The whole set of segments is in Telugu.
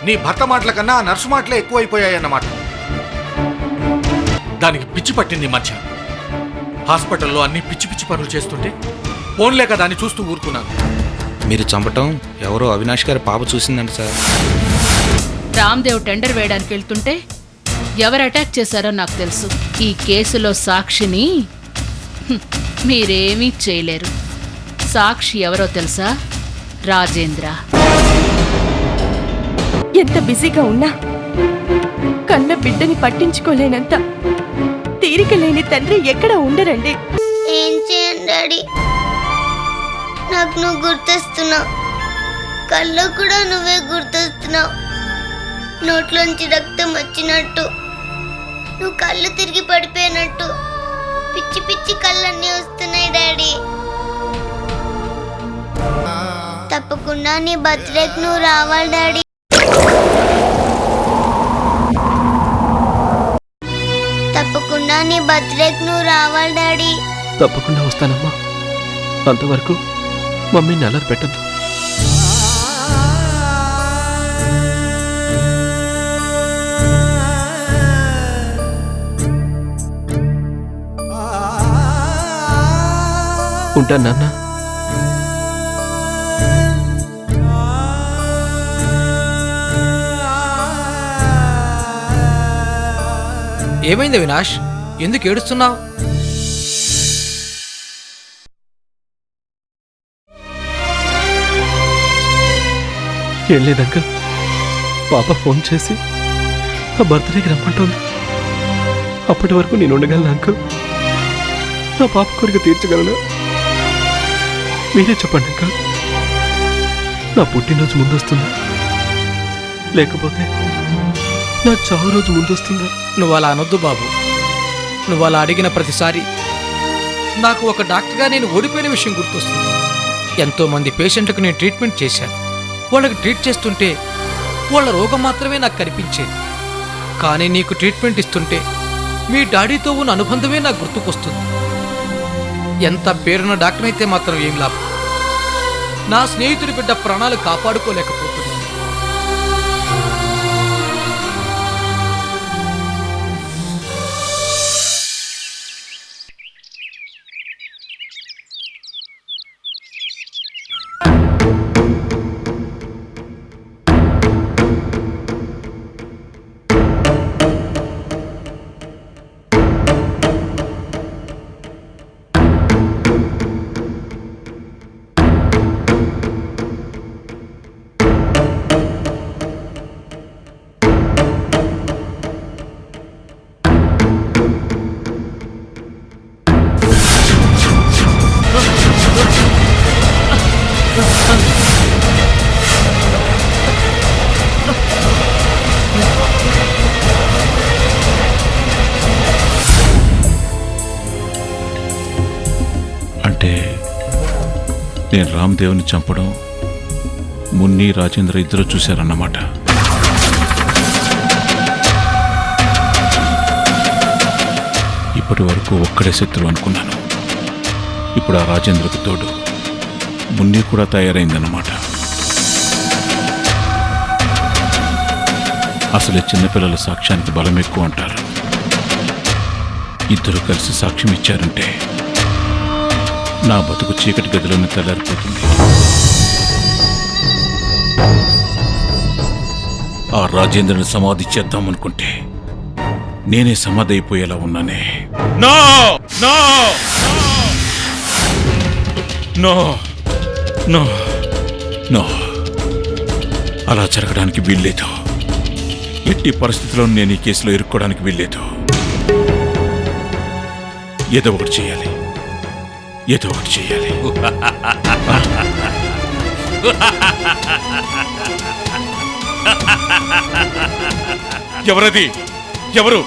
నీ భర్త మాటల కన్నా ఆ నర్సు మాటలే ఎక్కువైపోయాయన్నమాట. దానికి పిచ్చి పట్టింది మధ్య. హాస్పిటల్లో అన్ని పిచ్చి పిచ్చి పనులు చేస్తుంటే ఫోన్లేక దాన్ని చూస్తూ ఊరుకున్నాను. మీరు చంపటం ఎవరో అవినాష్ గారి పాప చూసిందండి సార్. రామ్దేవ్ టెండర్ వేయడానికి వెళ్తుంటే ఎవరు అటాక్ చేశారో నాకు తెలుసు. ఈ కేసులో సాక్షిని మీరేమీ చేయలేరు. సాక్షి ఎవరో తెలుసా? రాజేంద్ర. ఎంత బిజీగా ఉన్నా కన్న బిడ్డని పట్టించుకోలేనంత తీరిక లేని తండ్రి ఎక్కడ ఉండరండి. ఏం చేయను డాడీ, నాకు నువ్వు గుర్తొస్తున్నావు. కళ్ళు కూడా నువ్వే గుర్తొస్తున్నావు. నోట్లోంచి రక్తం వచ్చినట్టు, నువ్వు కళ్ళు తిరిగి పడిపోయినట్టు పిచ్చి పిచ్చి కళ్ళన్నీ వస్తున్నాయి డాడీ. తప్పకుండా నీ బర్త్డేకి నువ్వు రావాలి డాడీ. తప్పకుండా నీ బర్త్డేకి నువ్వు రావాలి డాడీ. తప్పకుండా వస్తానమ్మా. అంతవరకు మమ్మీని అల్లరి పెట్టద్దు. ఉంటాను నాన్న. ఏమైంది అవినాష్? ఎందుకు ఏడుస్తున్నావు? ఏం లేదు అంకుల్, పాప ఫోన్ చేసి నా బర్త్డేకి రమ్మంటోంది. అప్పటి వరకు నేను ఉండగలను అంకుల్. నా పాప కోరిక తీర్చగలను. మీరే చెప్పండి అంకుల్, నా పుట్టినరోజు ముందొస్తుందా లేకపోతే నా చావు రోజు ముందొస్తుందా? నువ్వు అలా అనొద్దు బాబు. నువ్వు అలా అడిగిన ప్రతిసారి నాకు ఒక డాక్టర్గా నేను ఓడిపోయిన విషయం గుర్తొస్తుంది. ఎంతోమంది పేషెంట్లకు నేను ట్రీట్మెంట్ చేశాను. వాళ్ళకి ట్రీట్ చేస్తుంటే వాళ్ళ రోగం మాత్రమే నాకు కనిపించేది. కానీ నీకు ట్రీట్మెంట్ ఇస్తుంటే మీ డాడీతో ఉన్న అనుబంధమే నాకు గుర్తుకొస్తుంది. ఎంత పేరున్న డాక్టర్ అయితే మాత్రం ఏం లాభం? నా స్నేహితుడి బిడ్డ ప్రాణాలు కాపాడుకోలేకపోతున్నాను. అంటే నేను రామ్దేవ్ని చంపడం మున్ని రాజేంద్ర ఇద్దరు చూశారన్నమాట. ఇప్పటి వరకు ఒక్కడే శత్రువు అనుకున్నాను. ఇప్పుడు ఆ రాజేంద్రకు తోడు మున్ని కూడా తయారైందన్నమాట. అసలే చిన్నపిల్లల సాక్ష్యానికి బలం ఎక్కువ అంటారు. ఇద్దరు కలిసి సాక్ష్యం ఇచ్చారంటే నా బతుకు చీకటి గదిలోనే తెల్లారిపోతుంది. ఆ రాజేంద్రని సమాధి చేద్దామనుకుంటే నేనే సమాధి అయిపోయేలా ఉన్నానే. No no no no no అలా జరగడానికి వీల్లేదు. ఎట్టి పరిస్థితుల్లో నేను ఈ కేసులో ఇరుక్కోవడానికి వీల్లేదు. ఏదో ఒకటి చేయాలి, ఏదో ఒకటి చేయాలి. ఎవరది? ఎవరు?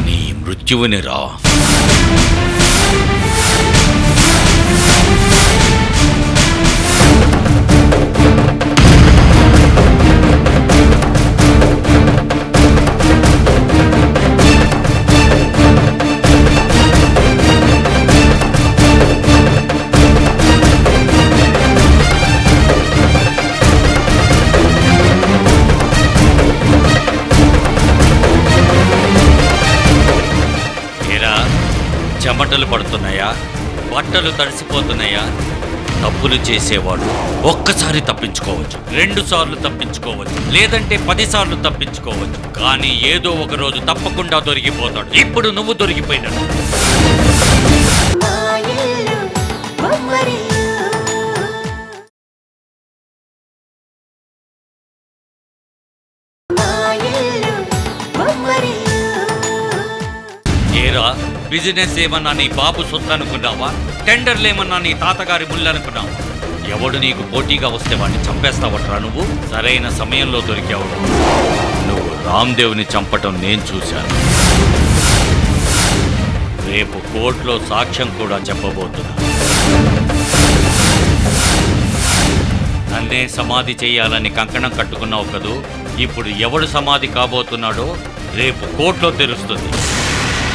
నీ మృత్యువుని రా. చెమటలు పడుతున్నాయా, బట్టలు తడిసిపోతున్నాయా? తప్పులు చేసేవాడు ఒక్కసారి తప్పించుకోవచ్చు, 2 సార్లు తప్పించుకోవచ్చు, లేదంటే 10 సార్లు తప్పించుకోవచ్చు. కానీ ఏదో ఒక రోజు తప్పకుండా దొరికిపోతాడు. ఇప్పుడు నువ్వు దొరికిపోయినాడు. ఏరా, బిజినెస్ ఏమన్నా నీ బాబు సొత్తు అనుకున్నావా? టెండర్లు ఏమన్నా నీ తాతగారి ముళ్ళు అనుకున్నావా? ఎవడు నీకు పోటీగా వస్తే వాడిని చంపేస్తావట్రా నువ్వు? సరైన సమయంలో దొరికావు. నువ్వు రామ్దేవ్ని చంపటం నేను చూశాను. రేపు కోర్టులో సాక్ష్యం కూడా చెప్పబోతున్నా. నన్నే సమాధి చేయాలని కంకణం కట్టుకున్నావు కదూ. ఇప్పుడు ఎవడు సమాధి కాబోతున్నాడో రేపు కోర్టులో తెలుస్తుంది.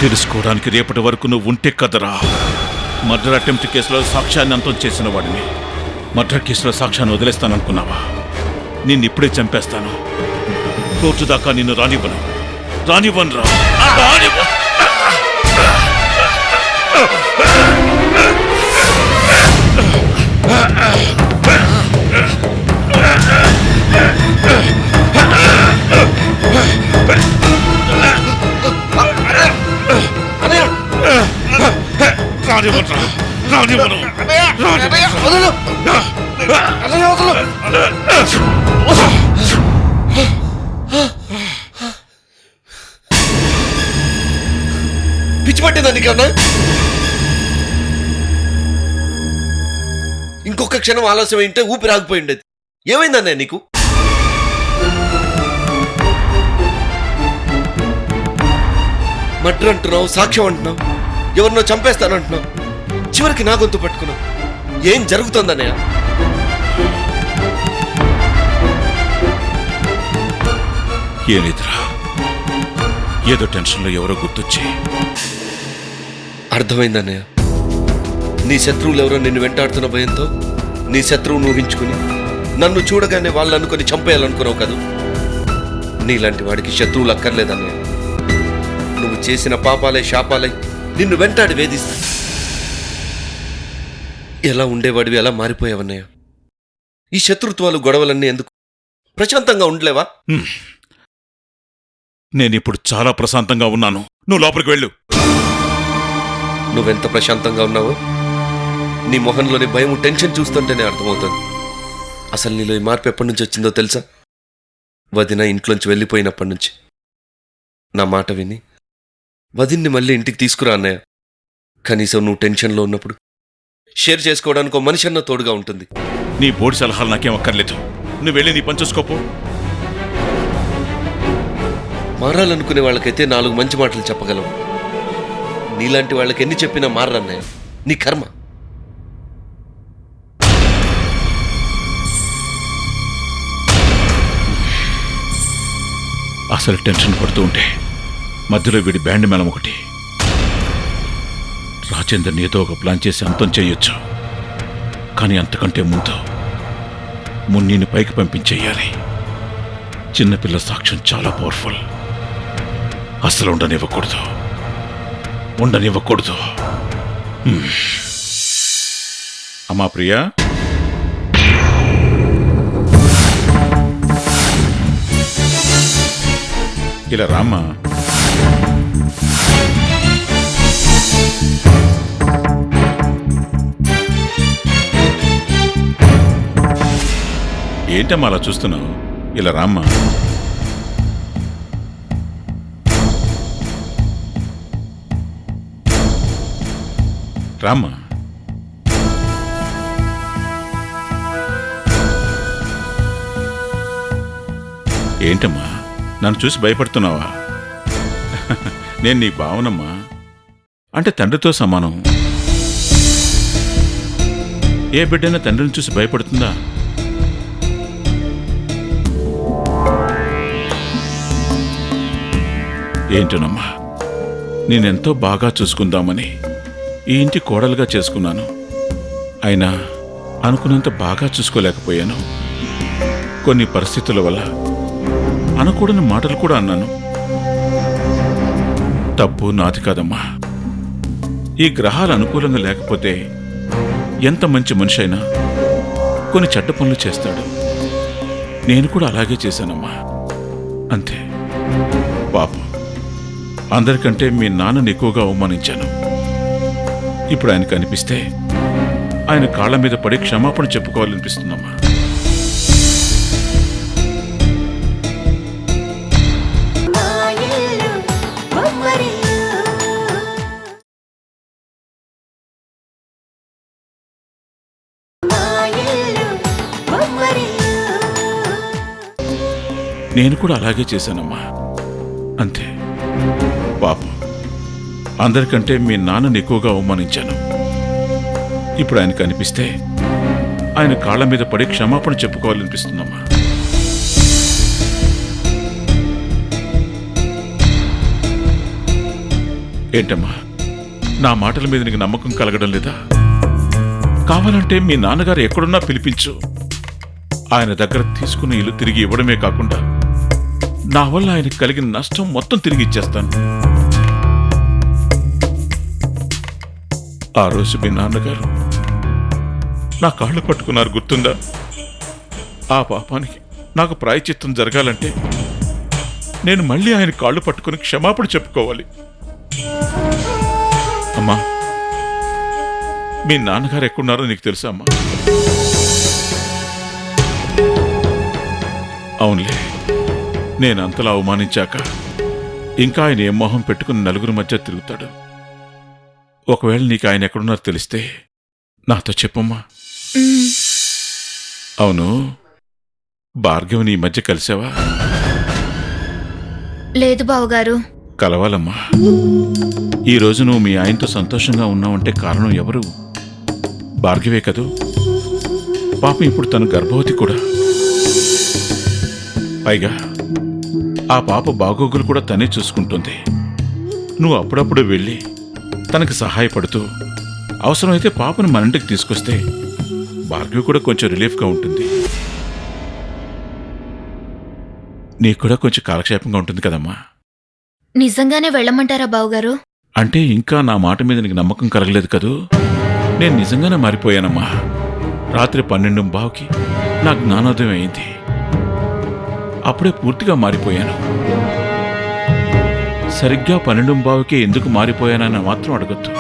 తెలుసుకోవడానికి రేపటి వరకు నువ్వు ఉంటే కదరా. మర్డర్ అటెంప్ట్ కేసులో సాక్ష్యాన్ని అంతం చేసిన వాడిని మర్డర్ కేసులో సాక్ష్యాన్ని వదిలేస్తాననుకున్నావా? నిన్ను ఇప్పుడే చంపేస్తాను. కోర్టు దాకా నిన్ను రానివ్వను. రానివ్వనురా. పిచ్చి పట్టిందా నీకన్నా? ఇంకొక క్షణం ఆలస్యం అయింటే ఊపిరి ఆగిపోయిండేది. ఏమైందన్నయ్య నీకు? మర్డర్ అంటున్నావు, సాక్ష్యం అంటున్నావు, ఎవరినో చంపేస్తానంటున్నావు, చివరికి నా గొంతు పట్టుకున్నావు. ఏం జరుగుతుందన్నయ్య? ఏలేదురా, ఏదో టెన్షన్లో ఎవరో గుర్తొచ్చి. అర్థమైందన్నయ్య. నీ శత్రువులు ఎవరో నిన్ను వెంటాడుతున్న భయంతో నీ శత్రువును ఊహించుకుని నన్ను చూడగానే వాళ్ళు అనుకుని చంపేయాలనుకున్నావు కదా. నీలాంటి వాడికి శత్రువులు అక్కర్లేదన్నయ్య. నువ్వు చేసిన పాపాలే శాపాలై నిన్ను వెంటాడి వేధిస్తా. ఎలా ఉండేవాడివి ఎలా మారిపోయావన్నయ్య? ఈ శత్రుత్వాలు గొడవలన్నీ ఎందుకు? ప్రశాంతంగా ఉండలేవా? నేనిప్పుడు చాలా ప్రశాంతంగా ఉన్నాను. నువ్వు లోపలికి వెళ్ళు. నువ్వెంత ప్రశాంతంగా ఉన్నావో నీ మొహంలోని భయం, టెన్షన్ చూస్తుంటేనే అర్థమవుతుంది. అసలు నీలో ఈ మార్పు ఎప్పటి నుంచి వచ్చిందో తెలుసా? వదిన ఇంట్లోంచి వెళ్ళిపోయినప్పటి నుంచి. నా మాట విని వదిన్ని మళ్ళీ ఇంటికి తీసుకురా అన్నయ్య. కనీసం నువ్వు టెన్షన్లో ఉన్నప్పుడు షేర్ చేసుకోవడానికి ఒక మనిషి అన్న తోడుగా ఉంటుంది. నీ బోర్డు సలహాలు నాకేం అక్కర్లేదు. నువ్వు వెళ్ళి నీ పని చూసుకోపో. మారాలనుకునే వాళ్ళకైతే 4 మంచి మాటలు చెప్పగలవు. నీలాంటి వాళ్ళకి ఎన్ని చెప్పినా మారన్నయ్య. నీ కర్మ. అసలు టెన్షన్ పడుతూ ఉంటే మధ్యలో వీడి బ్యాండ్ మేళం ఒకటి. రాజేందర్ని ఏదో ఒక ప్లాన్ చేసి అంతం చేయొచ్చు. కానీ అంతకంటే ముందు మున్నీని పైకి పంపించేయాలి. చిన్నపిల్ల సాక్ష్యం చాలా పవర్ఫుల్. అసలు ఉండనివ్వకూడదు. అమ్మా ప్రియా, ఇలా రామ్మా. ఏంటమ్మా అలా చూస్తున్నావు? ఇలా రామ్మా. రామ్మా. ఏంటమ్మా నన్ను చూసి భయపడుతున్నావా? నేను నీ భావనమ్మా. అంటే తండ్రితో సమానం. ఏ బిడ్డైనా తండ్రిని చూసి భయపడుతుందా? ఏంటోనమ్మా, నేనెంతో బాగా చూసుకుందామని ఈ ఇంటి కోడలుగా చేసుకున్నాను. అయినా అనుకున్నంత బాగా చూసుకోలేకపోయాను. కొన్ని పరిస్థితుల వల్ల అనకూడని మాటలు కూడా అన్నాను. తప్పు నాది కాదమ్మా. ఈ గ్రహాలు అనుకూలంగా లేకపోతే ఎంత మంచి మనిషి అయినా కొన్ని చెడ్డ పనులు చేస్తాడు. నేను కూడా అలాగే చేశానమ్మా. అంతే. పాపం, అందరికంటే మీ నాన్నని ఎక్కువగా అవమానించాను. ఇప్పుడు ఆయనకు అనిపిస్తే ఆయన కాళ్ళ మీద పడి క్షమాపణ చెప్పుకోవాలనిపిస్తుందమ్మా. నేను కూడా అలాగే చేశానమ్మా. అంతే. పాపం, అందరికంటే మీ నాన్నని ఎక్కువగా అవమానించాను. ఇప్పుడు ఆయనకు అనిపిస్తే ఆయన కాళ్ళ మీద పడి క్షమాపణ చెప్పుకోవాలనిపిస్తుందమ్మా. ఏంటమ్మా, నా మాటల మీద నీకు నమ్మకం కలగడం లేదా? కావాలంటే మీ నాన్నగారు ఎక్కడున్నా పిలిపించు. ఆయన దగ్గర తీసుకున్న ఇల్లు తిరిగి ఇవ్వడమే కాకుండా నా వల్ల ఆయనకు కలిగిన నష్టం మొత్తం తిరిగి ఇచ్చేస్తాను. ఆ రోజు మీ నాన్నగారు నా కాళ్ళు పట్టుకున్నారు, గుర్తుందా? ఆ పాపానికి నాకు ప్రాయశ్చిత్తం జరగాలంటే నేను మళ్ళీ ఆయన కాళ్ళు పట్టుకుని క్షమాపణ చెప్పుకోవాలి. అమ్మా, మీ నాన్నగారు ఎక్కడున్నారో నీకు తెలుసా అమ్మా? అవునులే, నేనంతలా అవమానించాక ఇంకా ఆయన ఏం మొహం పెట్టుకుని నలుగురి మధ్య తిరుగుతాడు. ఒకవేళ నీకు ఆయన ఎక్కడున్నారో తెలిస్తే నాతో చెప్పమ్మా. అవును, భార్గవిని ఈ మధ్య కలిసావా? లేదు బావగారు. కలవాలమ్మా. ఈరోజు నువ్వు మీ ఆయనతో సంతోషంగా ఉన్నావంటే కారణం ఎవరు? భార్గవే కదూ. పాపం ఇప్పుడు తను గర్భవతి కూడా. పైగా ఆ పాప బాగోగులు కూడా తనే చూసుకుంటుంది. నువ్వు అప్పుడప్పుడు వెళ్ళి తనకి సహాయపడుతూ అవసరమైతే పాపను మన ఇంటికి తీసుకొస్తే భార్గవి కూడా కొంచెం రిలీఫ్గా ఉంటుంది. నీకు కూడా కొంచెం కాలక్షేపంగా ఉంటుంది కదమ్మా. నిజంగానే వెళ్ళమంటారా బావగారు? అంటే ఇంకా నా మాట మీద నీకు నమ్మకం కలగలేదు కదూ. నేను నిజంగానే మారిపోయానమ్మా. రాత్రి 12:15కి నా జ్ఞానోదయం అయింది. అప్పుడే పూర్తిగా మారిపోయాను. సరిగ్గా 12:15కే ఎందుకు మారిపోయానని మాత్రం అడగొద్దు.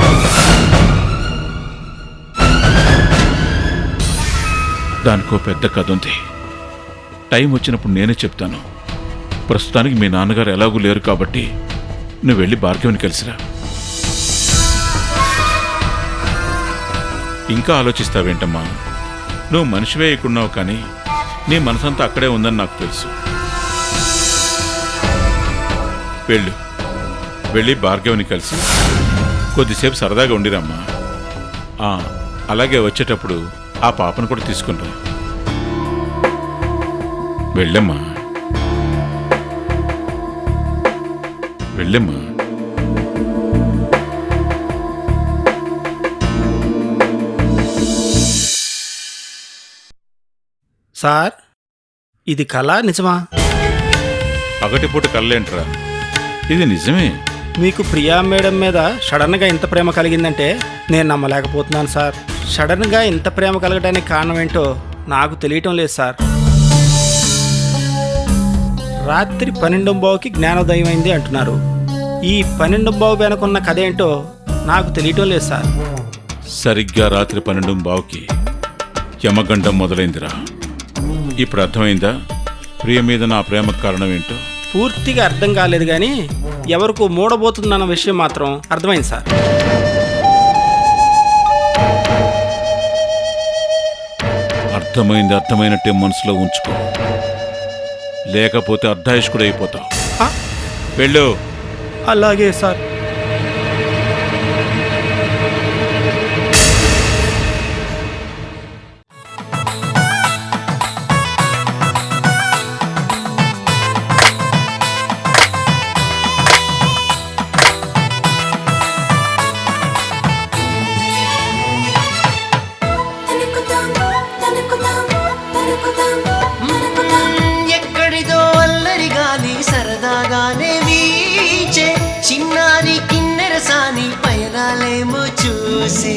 దానికో పెద్ద కథ ఉంది. టైం వచ్చినప్పుడు నేనే చెప్తాను. ప్రస్తుతానికి మీ నాన్నగారు ఎలాగూ లేరు కాబట్టి నువ్వు వెళ్ళి భార్గవిని కలిసిరా. ఇంకా ఆలోచిస్తావేంటమ్మా? నువ్వు మనిషివే ఎక్కున్నావు, కానీ నీ మనసంతా అక్కడే ఉందని నాకు తెలుసు. వెళ్ళి భార్గవిని కలిసి కొద్దిసేపు సరదాగా ఉండిరమ్మా. అలాగే వచ్చేటప్పుడు ఆ పాపను కూడా తీసుకునిరా. వెళ్ళమ్మా. సార్, ఇది కళ నిజమా? పగటిపూట కళ్ళేంట్రా, ఇది నిజమే. మీకు ప్రియా మేడం మీద సడన్గా ఇంత ప్రేమ కలిగిందంటే నేను నమ్మలేకపోతున్నాను సార్. సడన్గా ఇంత ప్రేమ కలగడానికి కారణం ఏంటో నాకు తెలియటం లేదు సార్. రాత్రి 12:15కి జ్ఞానోదయం అయింది అంటున్నారు. ఈ 12:15 వెనకున్న కథ ఏంటో నాకు తెలియటం లేదు సార్. సరిగ్గా రాత్రి 12:15కి యమగండం మొదలైందిరా. ఇప్పుడు అర్థమైందా ప్రియ మీద నా ప్రేమకు కారణం ఏంటో? పూర్తిగా అర్థం కాలేదు, కానీ ఎవరికో మూడబోతుందన్న విషయం మాత్రం అర్థమైంది సార్. అర్థమైనట్టే మనసులో ఉంచుకో, లేకపోతే అర్ధాయుష్కుడు అయిపోతావు. వెళ్ళు. అలాగే సార్. ఎక్కడిదో అల్లరి గాలి సరదాగానే వీచే చిన్నారి చూసి